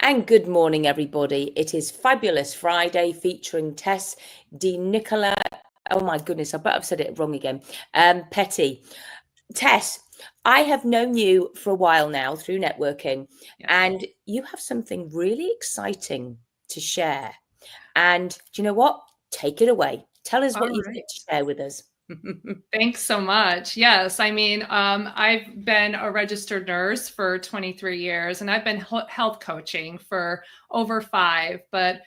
And good morning, everybody. It is Fabulous Friday featuring Tess, DiNicola. Oh my goodness, I bet I've said it wrong again. Petti. Tess, I have known you for a while now through networking, Yes. and you have something really exciting to share. And do you know what? Take it away. Tell us All what you've got right. to share with us. Thanks so much. Yes, I mean, I've been a registered nurse for 23 years, and I've been health coaching for over 5. But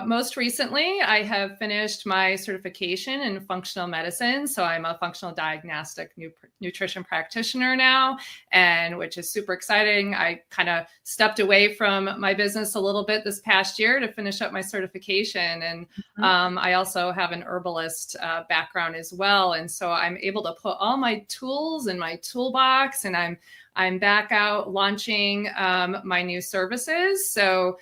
most recently, I have finished my certification in functional medicine. So I'm a functional diagnostic nutrition practitioner now, and which is super exciting. I kind of stepped away from my business a little bit this past year to finish up my certification. And I also have an herbalist background as well. And so I'm able to put all my tools in my toolbox, and I'm back out launching my new services. So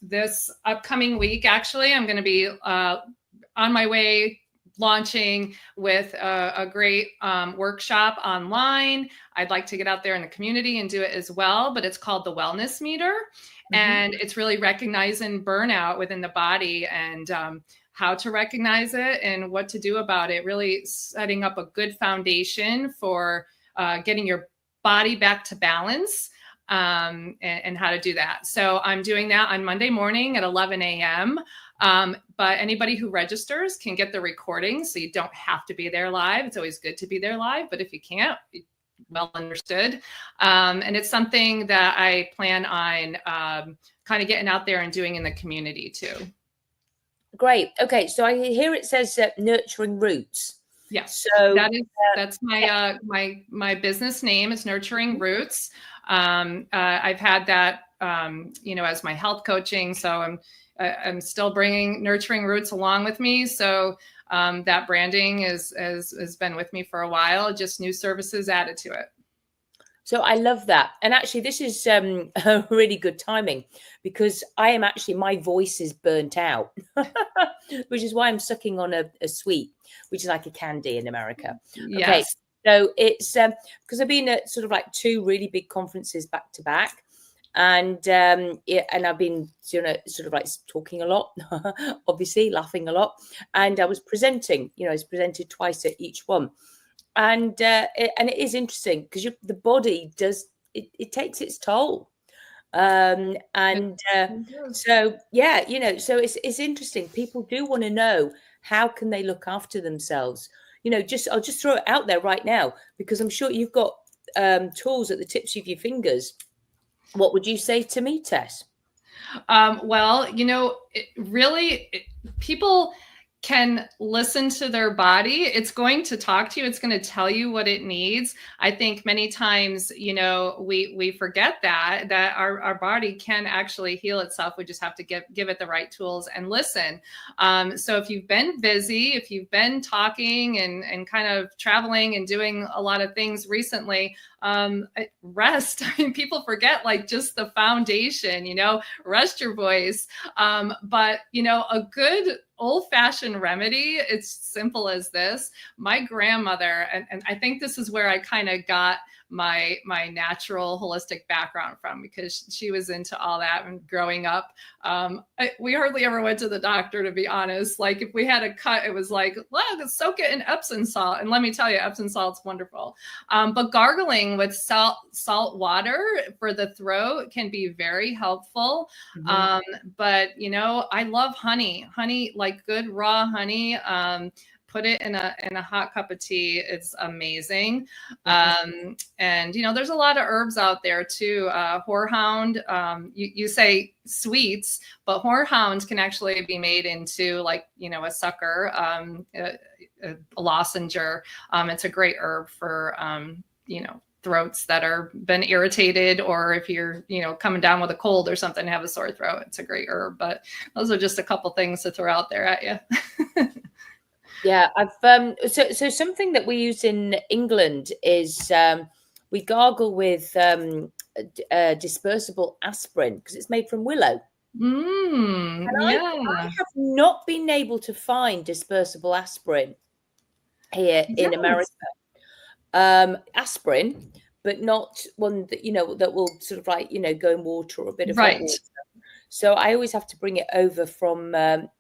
this upcoming week, actually, I'm going to be on my way launching with a great workshop online. I'd like to get out there in the community and do it as well, but it's called the Wellness Meter. And it's really recognizing burnout within the body and how to recognize it and what to do about it, really setting up a good foundation for getting your body back to balance and how to do that. So I'm doing that on Monday morning at 11 a.m. But anybody who registers can get the recording, so you don't have to be there live. It's always good to be there live, but if you can't, well understood. And it's something that I plan on kind of getting out there and doing in the community too. Great. Okay, so I hear it says nurturing roots. Yes, so that's my my business name is Nurturing Roots. I've had that as my health coaching, so I'm still bringing Nurturing Roots along with me. So that branding has been with me for a while. Just new services added to it. So I love that. And actually, this is a really good timing because I am actually, my voice is burnt out, which is why I'm sucking on a sweet, which is like a candy in America. Yes. Okay. So it's because I've been at sort of like 2 really big conferences back to back. And I've been, sort of like talking a lot, obviously laughing a lot. And I was presenting, I was presented twice at each one. And it is interesting because the body does it takes its toll, so yeah, so it's interesting. People do want to know how can they look after themselves. I'll just throw it out there right now because I'm sure you've got tools at the tips of your fingers. What would you say to me, Tess? Well, people can listen to their body. It's going to talk to you. It's going to tell you what it needs. I think many times, we forget that our body can actually heal itself. We just have to give it the right tools and listen. So if you've been busy, if you've been talking and kind of traveling and doing a lot of things recently, rest. I mean, people forget like just the foundation, rest your voice. But a good old-fashioned remedy, it's simple as this. My grandmother, and I think this is where I kind of got my natural holistic background from, because she was into all that. And growing up, we hardly ever went to the doctor, to be honest. Like if we had a cut, it was like, well, let's soak it in Epsom salt. And let me tell you, Epsom salt's wonderful. But gargling with salt water for the throat can be very helpful. But I love honey, like good raw honey. Put it in a hot cup of tea. It's amazing. And there's a lot of herbs out there too. Horehound, you say sweets, but horehound can actually be made into like, a sucker, a lozenger. It's a great herb for, throats that are been irritated, or if you're, coming down with a cold or something, have a sore throat, it's a great herb. But those are just a couple things to throw out there at you. Yeah, I've so something that we use in England is we gargle with dispersible aspirin because it's made from willow. And I have not been able to find dispersible aspirin here in America. Aspirin, but not one that, that will sort of like, go in water or a bit of hot Right. water. So I always have to bring it over from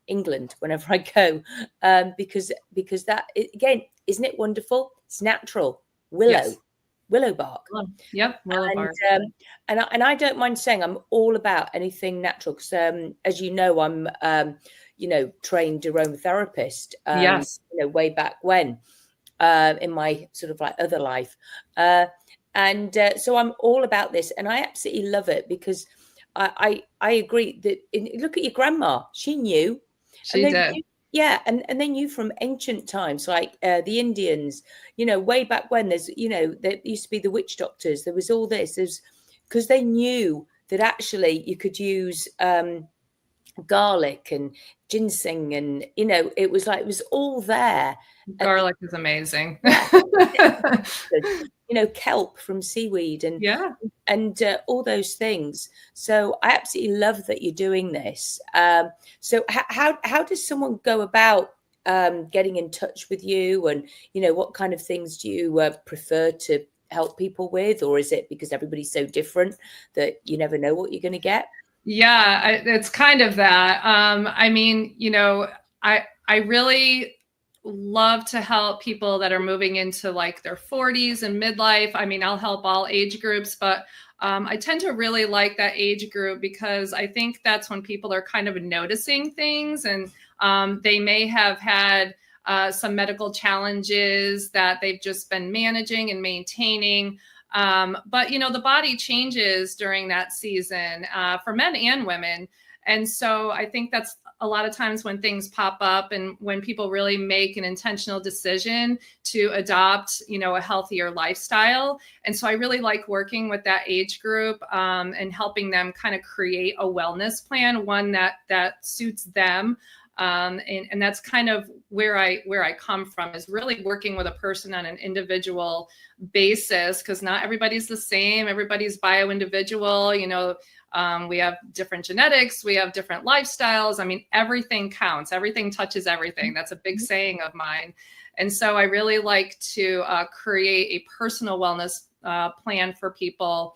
England whenever I go, because that, again, isn't it wonderful? It's natural. Willow bark. Yep, willow bark. And I don't mind saying I'm all about anything natural, because as you know, I'm trained aromatherapist. Yes. Way back when, in my sort of like other life, so I'm all about this, and I absolutely love it, because I agree that look at your grandma. She knew. She did. Yeah, and they knew from ancient times, like the Indians, way back when. There used to be the witch doctors. There was all this. Because they knew that actually you could use garlic and ginseng, and it was all there. Garlic is amazing. Kelp from seaweed, and yeah, and all those things. So I absolutely love that you're doing this. So how does someone go about getting in touch with you, and what kind of things do you prefer to help people with, or is it because everybody's so different that you never know what you're going to get? Yeah, it's kind of that. I mean, I really love to help people that are moving into like their 40s and midlife. I mean, I'll help all age groups, but I tend to really like that age group, because I think that's when people are kind of noticing things, and they may have had some medical challenges that they've just been managing and maintaining. But the body changes during that season for men and women. And so I think that's a lot of times when things pop up, and when people really make an intentional decision to adopt, a healthier lifestyle. And so I really like working with that age group, and helping them kind of create a wellness plan, one that suits them. And that's kind of where I come from, is really working with a person on an individual basis, because not everybody's the same. Everybody's bio-individual. We have different genetics, we have different lifestyles. I mean, everything counts. Everything touches everything. That's a big saying of mine. And so I really like to create a personal wellness plan for people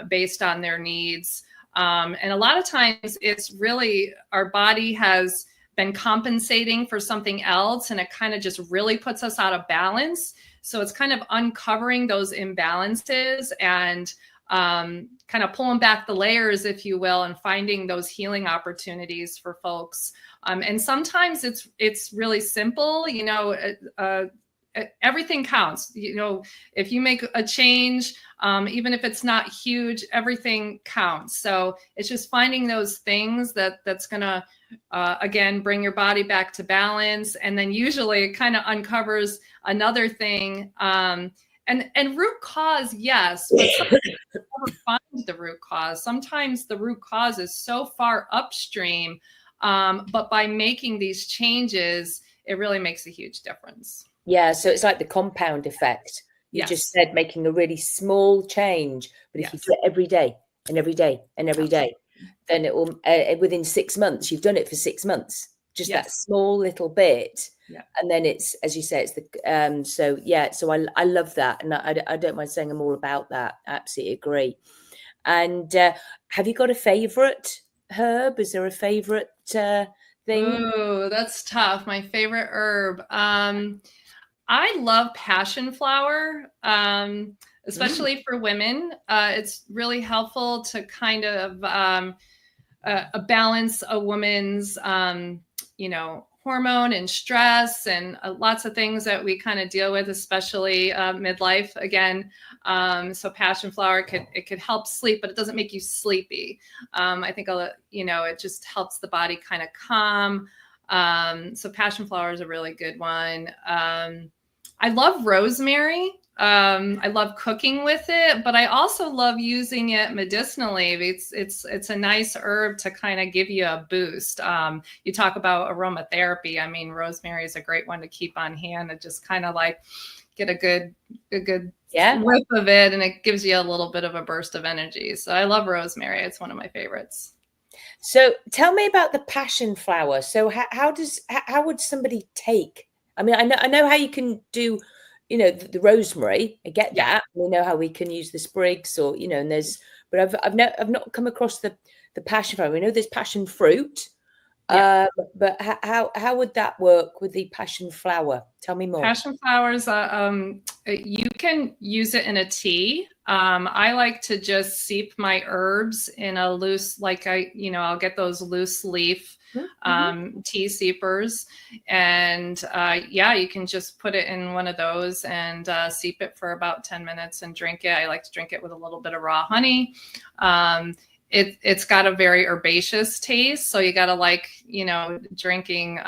based on their needs. And a lot of times it's really, our body has been compensating for something else, and it kind of just really puts us out of balance. So it's kind of uncovering those imbalances and kind of pulling back the layers, if you will, and finding those healing opportunities for folks. And sometimes it's really simple, everything counts. If you make a change, even if it's not huge, everything counts. So it's just finding those things that's going to, again, bring your body back to balance. And then usually it kind of uncovers another thing. And root cause, yes, but sometimes you never find the root cause. Sometimes the root cause is so far upstream, but by making these changes, it really makes a huge difference. Yeah, so it's like the compound effect. You just said making a really small change, but if you do it every day and every day and every day, then it will, within 6 months, you've done it for 6 months, just that small little bit. And then it's, as you say, it's the, so I love that. And I don't mind saying I'm all about that. I absolutely agree. And have you got a favorite herb? Is there a favorite thing? Oh, that's tough. My favorite herb. I love passion flower, especially for women. It's really helpful to kind of balance a woman's, hormone and stress, and lots of things that we kind of deal with, especially midlife again. So passion flower could help sleep, but it doesn't make you sleepy. I think, it just helps the body kind of calm. So passion flower is a really good one. I love rosemary. I love cooking with it, but I also love using it medicinally. It's a nice herb to kind of give you a boost. You talk about aromatherapy. I mean, rosemary is a great one to keep on hand and just kind of like get a good whiff of it, and it gives you a little bit of a burst of energy. So I love rosemary. It's one of my favorites. So tell me about the passion flower. So how would somebody take? I mean, I know how you can do the rosemary. I get Yeah. that. We know how we can use the sprigs, or and but I've not come across the passion flower. We know there's passion fruit. Yeah. But how would that work with the passion flower? Tell me more. Passion flowers, you can use it in a tea. I like to just seep my herbs in a loose, I'll get those loose leaf tea seepers, and you can just put it in one of those and seep it for about 10 minutes and drink it. I like to drink it with a little bit of raw honey. It's got a very herbaceous taste, so you got to drinking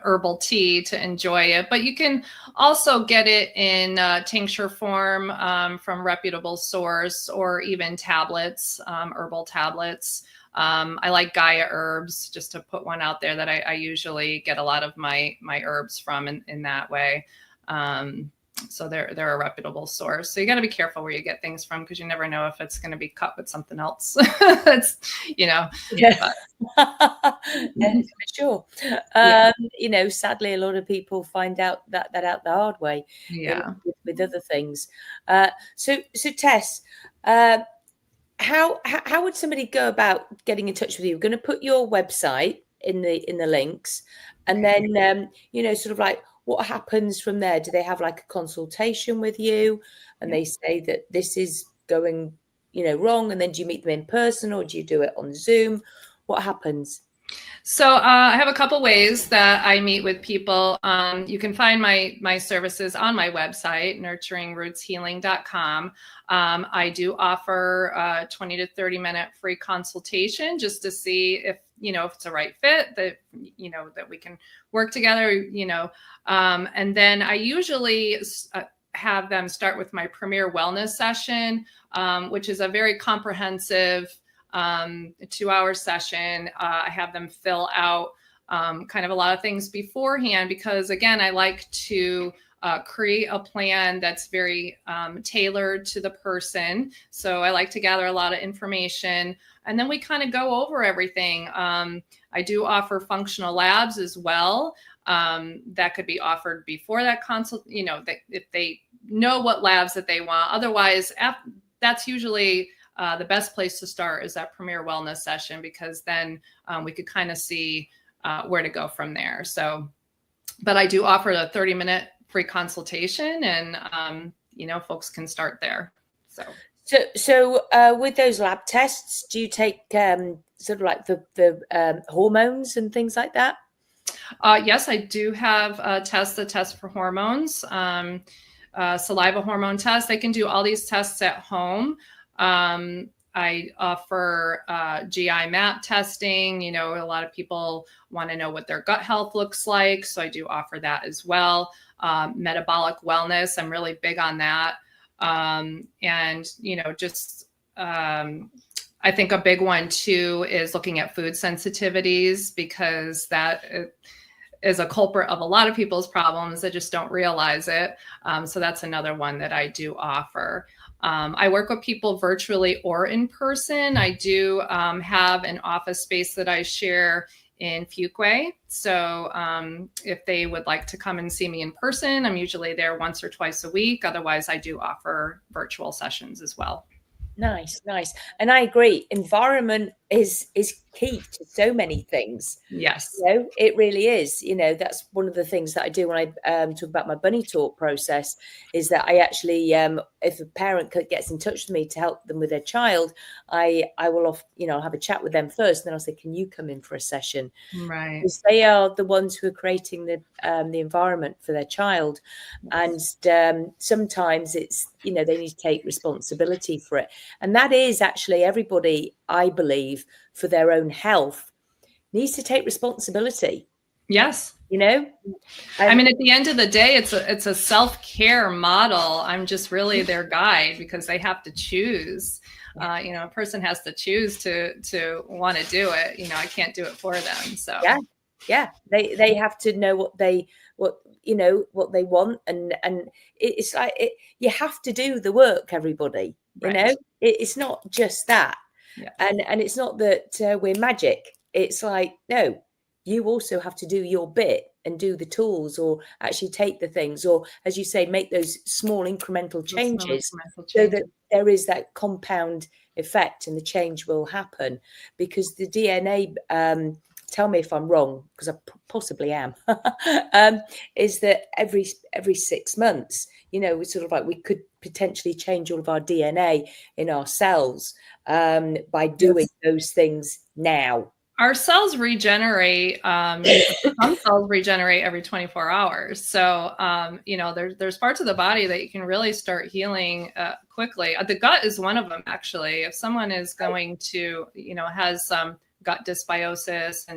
herbal tea to enjoy it. But you can also get it in tincture form from reputable source, or even tablets, herbal tablets. I like Gaia herbs, just to put one out there, that I usually get a lot of my herbs from in that way. So they're a reputable source. So you got to be careful where you get things from, because you never know if it's going to be cut with something else. Yeah. For sure. Sadly, a lot of people find out that out the hard way. Yeah. With other things. So Tess, how would somebody go about getting in touch with you? We're going to put your website in the links, and then sort of like, what happens from there? Do they have like a consultation with you, and they say that this is going wrong, and then do you meet them in person, or do you do it on Zoom? What happens? So I have a couple ways that I meet with people. You can find my services on my website, nurturingrootshealing.com. I do offer a 20 to 30 minute free consultation, just to see if it's a right fit, that that we can work together. And then I usually have them start with my Premier Wellness session, which is a very comprehensive 2-hour session. I have them fill out kind of a lot of things beforehand, because again, I like to create a plan that's very tailored to the person. So I like to gather a lot of information, and then we kind of go over everything. I do offer functional labs as well, that could be offered before that consult, that if they know what labs that they want. Otherwise, that's usually the best place to start, is that Premier Wellness session, because then we could kind of see where to go from there. So, but I do offer a 30-minute free consultation, and folks can start there. So with those lab tests, do you take sort of like the hormones and things like that? Yes, I do have tests that test for hormones, saliva hormone tests. They can do all these tests at home. I offer GI map testing. A lot of people want to know what their gut health looks like, so I do offer that as well. Metabolic wellness, I'm really big on that. I think a big one too is looking at food sensitivities, because that is a culprit of a lot of people's problems that just don't realize it. So that's another one that I do offer. I work with people virtually or in person. I do have an office space that I share in Fuquay. So if they would like to come and see me in person, I'm usually there once or twice a week. Otherwise, I do offer virtual sessions as well. Nice. And I agree. Environment is key to so many things. Yes. It really is. That's one of the things that I do when I talk about my bunny talk process, is that I actually, if a parent gets in touch with me to help them with their child, I will I'll have a chat with them first, and then I'll say, can you come in for a session? Right. Because they are the ones who are creating the environment for their child. And sometimes it's, they need to take responsibility for it. And that is actually everybody, I believe, for their own health, needs to take responsibility. Yes. I mean, at the end of the day, it's a self-care model. I'm just really their guide, because they have to choose. A person has to choose to want to do it. I can't do it for them. So yeah, they have to know what they want, and it's like you have to do the work, everybody. Right. It's not just that. Yeah. And it's not that we're magic. It's like, no, you also have to do your bit. and do the tools, or actually take the things, or as you say, make those small incremental changes, so that there is that compound effect and the change will happen. Because the DNA, tell me if I'm wrong, because I possibly am, is that every 6 months, it's sort of like we could potentially change all of our DNA in our cells by doing those things now. Our cells regenerate. Some cells regenerate every 24 hours. So, there's parts of the body that you can really start healing quickly. The gut is one of them, actually. If someone is going to, has some gut dysbiosis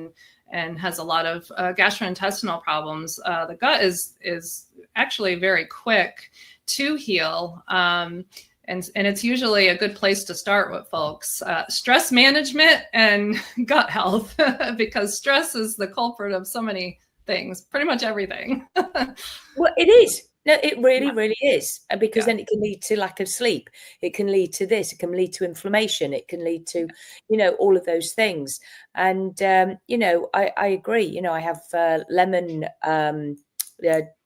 and has a lot of gastrointestinal problems, the gut is actually very quick to heal. And it's usually a good place to start with folks. Stress management and gut health, because stress is the culprit of so many things, pretty much everything. Well, it is. No, it really is. And because then it can lead to lack of sleep. It can lead to this. It can lead to inflammation. It can lead to, all of those things. And, I agree. I have lemon,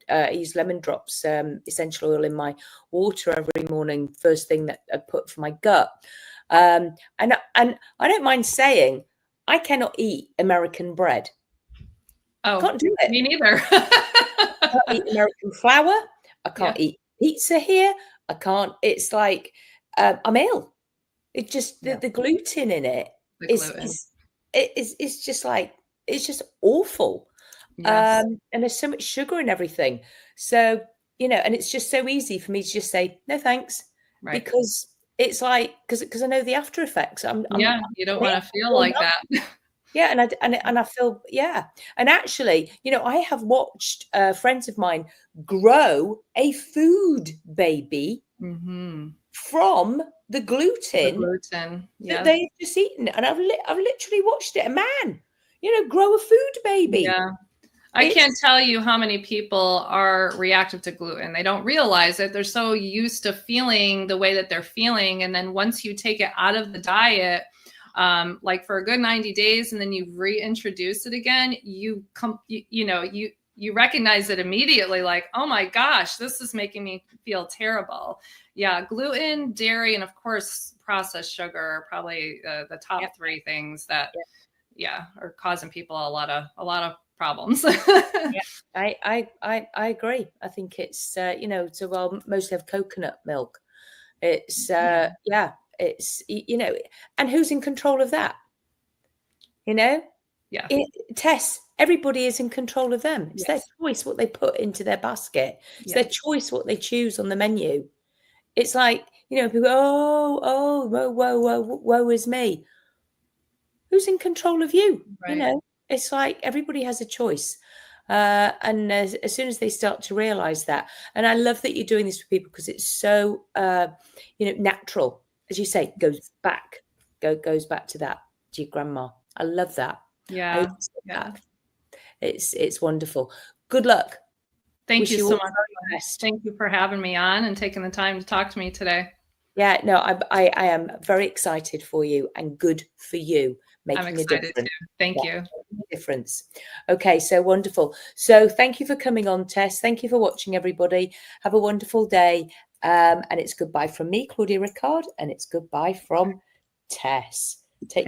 I use lemon drops, essential oil in my water every morning, first thing that I put for my gut. And I don't mind saying I cannot eat American bread. Oh, I can't do it. Me neither. I can't eat American flour. I can't eat pizza here. I can't. It's like I'm ill. It just the gluten in it is just like, it's just awful. Yes. And there's so much sugar in everything. So, and it's just so easy for me to just say, no, thanks. Right. Because it's like, because I know the after effects. You don't want to feel like that. Yeah. And I feel, And actually, I have watched friends of mine grow a food baby from the gluten, that they've just eaten. And I've literally watched it. A man, grow a food baby. Yeah. I can't tell you how many people are reactive to gluten. They don't realize it. They're so used to feeling the way that they're feeling. And then once you take it out of the diet, like for a good 90 days, and then you reintroduce it again, you recognize it immediately, like, oh my gosh, this is making me feel terrible. Yeah, gluten, dairy, and of course, processed sugar are probably the top three things that, are causing people a lot of problems. I agree. I think it's so well, mostly have coconut milk. It's it's and who's in control of that? Tess, everybody is in control of them. It's their choice what they put into their basket. It's their choice what they choose on the menu. It's like, people go, woe is me. Who's in control of you? Right. It's like everybody has a choice. And as soon as they start to realize that, and I love that you're doing this for people, because it's so, natural, as you say, goes back to that, to your grandma. I love that. Yeah. It's wonderful. Good luck. Thank you so much. Thank you for having me on and taking the time to talk to me today. Yeah, no, I am very excited for you, and good for you. I'm excited too. Thank you. Difference. Okay, so wonderful. So thank you for coming on, Tess. Thank you for watching, everybody. Have a wonderful day. And it's goodbye from me, Claudia Ricard, and it's goodbye from Tess. Take care.